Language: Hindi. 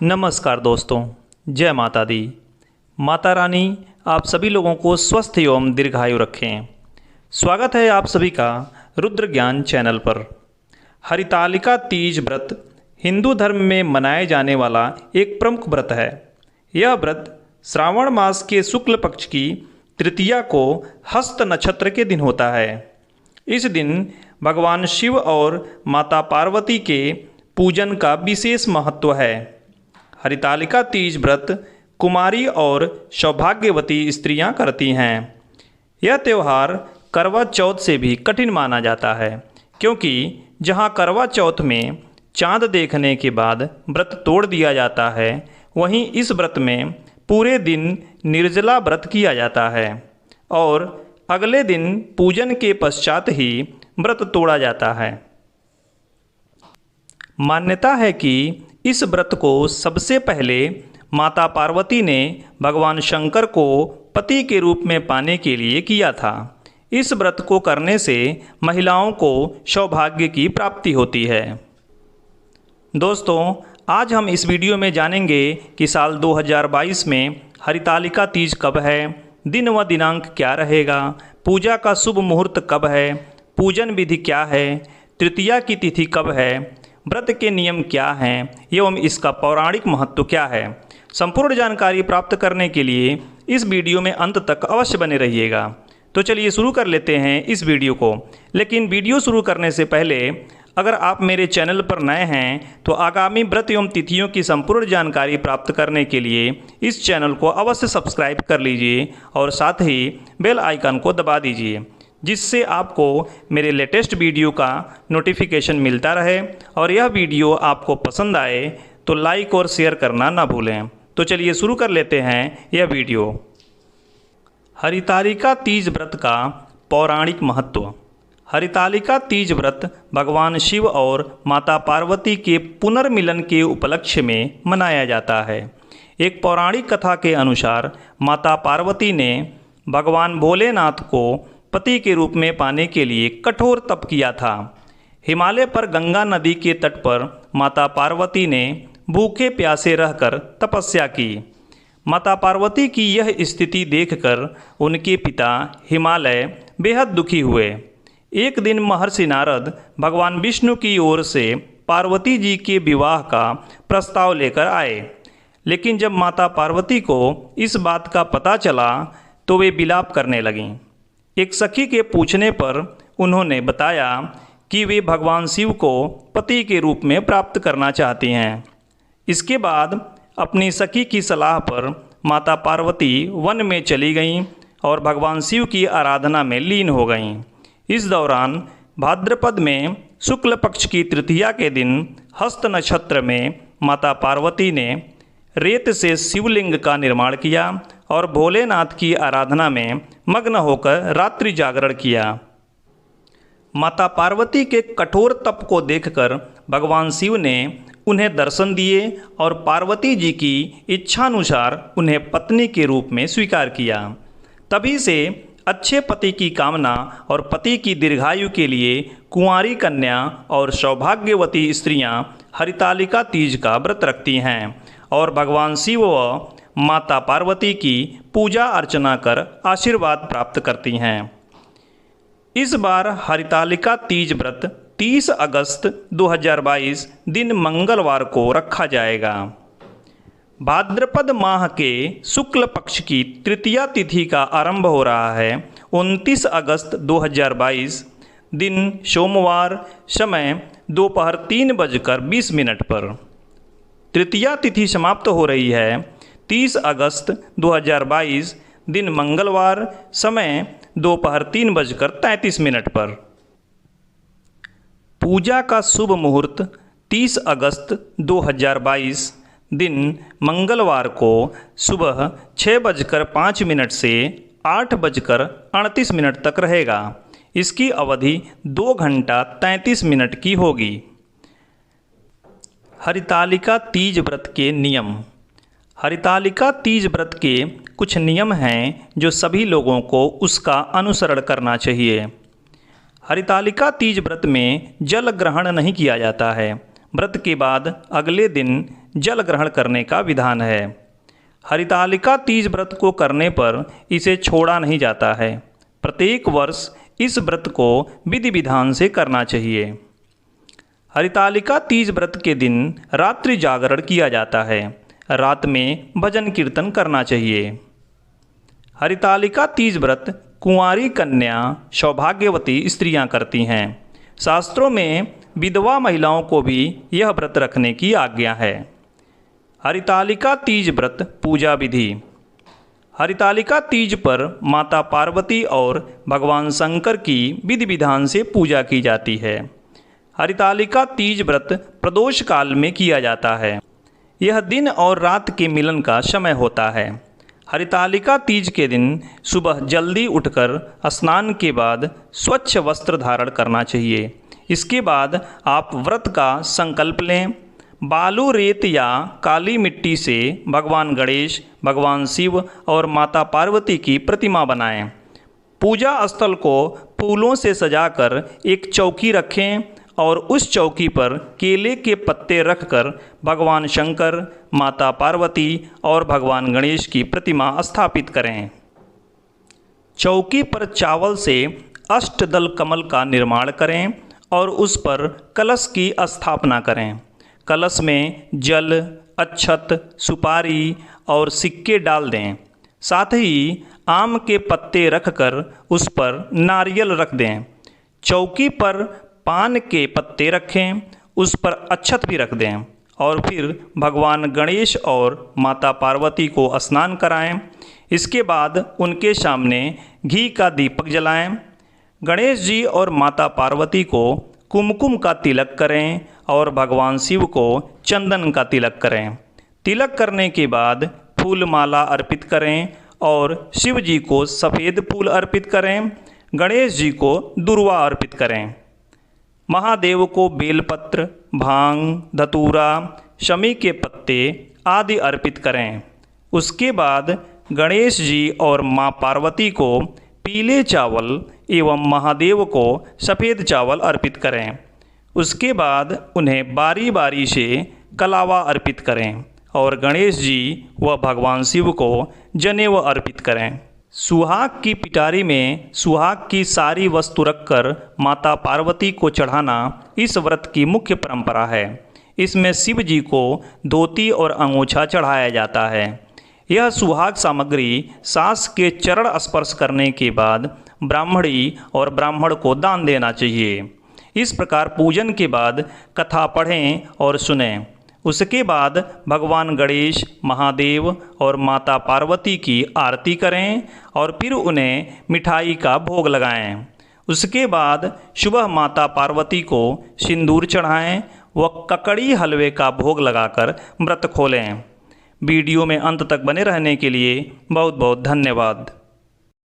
नमस्कार दोस्तों, जय माता दी। माता रानी आप सभी लोगों को स्वस्थ एवं दीर्घायु रखें। स्वागत है आप सभी का रुद्र ज्ञान चैनल पर। हरितालिका तीज व्रत हिंदू धर्म में मनाए जाने वाला एक प्रमुख व्रत है। यह व्रत श्रावण मास के शुक्ल पक्ष की तृतीया को हस्त नक्षत्र के दिन होता है। इस दिन भगवान शिव और माता पार्वती के पूजन का विशेष महत्व है। हरितालिका तीज व्रत कुमारी और सौभाग्यवती स्त्रियां करती हैं। यह त्यौहार करवा चौथ से भी कठिन माना जाता है, क्योंकि जहां करवा चौथ में चांद देखने के बाद व्रत तोड़ दिया जाता है, वहीं इस व्रत में पूरे दिन निर्जला व्रत किया जाता है और अगले दिन पूजन के पश्चात ही व्रत तोड़ा जाता है। मान्यता है कि इस व्रत को सबसे पहले माता पार्वती ने भगवान शंकर को पति के रूप में पाने के लिए किया था। इस व्रत को करने से महिलाओं को सौभाग्य की प्राप्ति होती है। दोस्तों, आज हम इस वीडियो में जानेंगे कि साल 2022 में हरितालिका तीज कब है, दिन व दिनांक क्या रहेगा, पूजा का शुभ मुहूर्त कब है, पूजन विधि क्या है, तृतीया की तिथि कब है, व्रत के नियम क्या हैं एवं इसका पौराणिक महत्व क्या है। संपूर्ण जानकारी प्राप्त करने के लिए इस वीडियो में अंत तक अवश्य बने रहिएगा। तो चलिए शुरू कर लेते हैं इस वीडियो को। लेकिन वीडियो शुरू करने से पहले अगर आप मेरे चैनल पर नए हैं तो आगामी व्रत एवं तिथियों की संपूर्ण जानकारी प्राप्त करने के लिए इस चैनल को अवश्य सब्सक्राइब कर लीजिए और साथ ही बेल आइकन को दबा दीजिए, जिससे आपको मेरे लेटेस्ट वीडियो का नोटिफिकेशन मिलता रहे। और यह वीडियो आपको पसंद आए तो लाइक और शेयर करना ना भूलें। तो चलिए शुरू कर लेते हैं यह वीडियो। हरितालिका तीज व्रत का पौराणिक महत्व। हरितालिका तीज व्रत भगवान शिव और माता पार्वती के पुनर्मिलन के उपलक्ष्य में मनाया जाता है। एक पौराणिक कथा के अनुसार माता पार्वती ने भगवान भोलेनाथ को पति के रूप में पाने के लिए कठोर तप किया था। हिमालय पर गंगा नदी के तट पर माता पार्वती ने भूखे प्यासे रहकर तपस्या की। माता पार्वती की यह स्थिति देखकर उनके पिता हिमालय बेहद दुखी हुए। एक दिन महर्षि नारद भगवान विष्णु की ओर से पार्वती जी के विवाह का प्रस्ताव लेकर आए। लेकिन जब माता पार्वती को इस बात का पता चला तो वे विलाप करने लगीं। एक सखी के पूछने पर उन्होंने बताया कि वे भगवान शिव को पति के रूप में प्राप्त करना चाहती हैं। इसके बाद अपनी सखी की सलाह पर माता पार्वती वन में चली गईं और भगवान शिव की आराधना में लीन हो गईं। इस दौरान भाद्रपद में शुक्ल पक्ष की तृतीया के दिन हस्त नक्षत्र में माता पार्वती ने रेत से शिवलिंग का निर्माण किया और भोलेनाथ की आराधना में मग्न होकर रात्रि जागरण किया। माता पार्वती के कठोर तप को देखकर भगवान शिव ने उन्हें दर्शन दिए और पार्वती जी की इच्छानुसार उन्हें पत्नी के रूप में स्वीकार किया। तभी से अच्छे पति की कामना और पति की दीर्घायु के लिए कुंवारी कन्या और सौभाग्यवती स्त्रियां हरितालिका तीज का व्रत रखती हैं और भगवान शिव व माता पार्वती की पूजा अर्चना कर आशीर्वाद प्राप्त करती हैं। इस बार हरितालिका तीज व्रत 30 अगस्त 2022 दिन मंगलवार को रखा जाएगा। भाद्रपद माह के शुक्ल पक्ष की तृतीया तिथि का आरंभ हो रहा है 29 अगस्त 2022 दिन सोमवार, समय दोपहर 3:20 पर। तृतीया तिथि समाप्त हो रही है 30 अगस्त 2022 दिन मंगलवार, समय दोपहर 3:33 पर। पूजा का शुभ मुहूर्त 30 अगस्त 2022 दिन मंगलवार को सुबह 6:05 से 8:38 तक रहेगा। इसकी अवधि 2 घंटा 33 मिनट की होगी। हरितालिका तीज व्रत के नियम। हरितालिका तीज व्रत के कुछ नियम हैं जो सभी लोगों को उसका अनुसरण करना चाहिए। हरितालिका तीज व्रत में जल ग्रहण नहीं किया जाता है। व्रत के बाद अगले दिन जल ग्रहण करने का विधान है। हरितालिका तीज व्रत को करने पर इसे छोड़ा नहीं जाता है। प्रत्येक वर्ष इस व्रत को विधि विधान से करना चाहिए। हरितालिका तीज व्रत के दिन रात्रि जागरण किया जाता है। रात में भजन कीर्तन करना चाहिए। हरितालिका तीज व्रत कुंवारी कन्या सौभाग्यवती स्त्रियां करती हैं। शास्त्रों में विधवा महिलाओं को भी यह व्रत रखने की आज्ञा है। हरितालिका तीज व्रत पूजा विधि। हरितालिका तीज पर माता पार्वती और भगवान शंकर की विधि विधान से पूजा की जाती है। हरितालिका तीज व्रत प्रदोष काल में किया जाता है। यह दिन और रात के मिलन का समय होता है। हरितालिका तीज के दिन सुबह जल्दी उठकर स्नान के बाद स्वच्छ वस्त्र धारण करना चाहिए। इसके बाद आप व्रत का संकल्प लें। बालू, रेत या काली मिट्टी से भगवान गणेश, भगवान शिव और माता पार्वती की प्रतिमा बनाएं। पूजा स्थल को फूलों से सजाकर एक चौकी रखें और उस चौकी पर केले के पत्ते रखकर भगवान शंकर, माता पार्वती और भगवान गणेश की प्रतिमा स्थापित करें। चौकी पर चावल से अष्टदल कमल का निर्माण करें और उस पर कलश की स्थापना करें। कलश में जल, अक्षत, सुपारी और सिक्के डाल दें। साथ ही आम के पत्ते रखकर उस पर नारियल रख दें। चौकी पर पान के पत्ते रखें, उस पर अक्षत भी रख दें और फिर भगवान गणेश और माता पार्वती को स्नान कराएं। इसके बाद उनके सामने घी का दीपक जलाएं। गणेश जी और माता पार्वती को कुमकुम का तिलक करें और भगवान शिव को चंदन का तिलक करें। तिलक करने के बाद फूल माला अर्पित करें और शिव जी को सफ़ेद फूल अर्पित करें। गणेश जी को दुर्वा अर्पित करें। महादेव को बेलपत्र, भांग, धतूरा, शमी के पत्ते आदि अर्पित करें। उसके बाद गणेश जी और माँ पार्वती को पीले चावल एवं महादेव को सफ़ेद चावल अर्पित करें। उसके बाद उन्हें बारी बारी से कलावा अर्पित करें और गणेश जी व भगवान शिव को जनेऊ अर्पित करें। सुहाग की पिटारी में सुहाग की सारी वस्तु रखकर माता पार्वती को चढ़ाना इस व्रत की मुख्य परंपरा है। इसमें शिव जी को धोती और अंगोछा चढ़ाया जाता है। यह सुहाग सामग्री सास के चरण स्पर्श करने के बाद ब्राह्मणी और ब्राह्मण को दान देना चाहिए। इस प्रकार पूजन के बाद कथा पढ़ें और सुनें। उसके बाद भगवान गणेश, महादेव और माता पार्वती की आरती करें और फिर उन्हें मिठाई का भोग लगाएं। उसके बाद सुबह माता पार्वती को सिंदूर चढ़ाएं व ककड़ी हलवे का भोग लगाकर व्रत खोलें। वीडियो में अंत तक बने रहने के लिए बहुत बहुत धन्यवाद।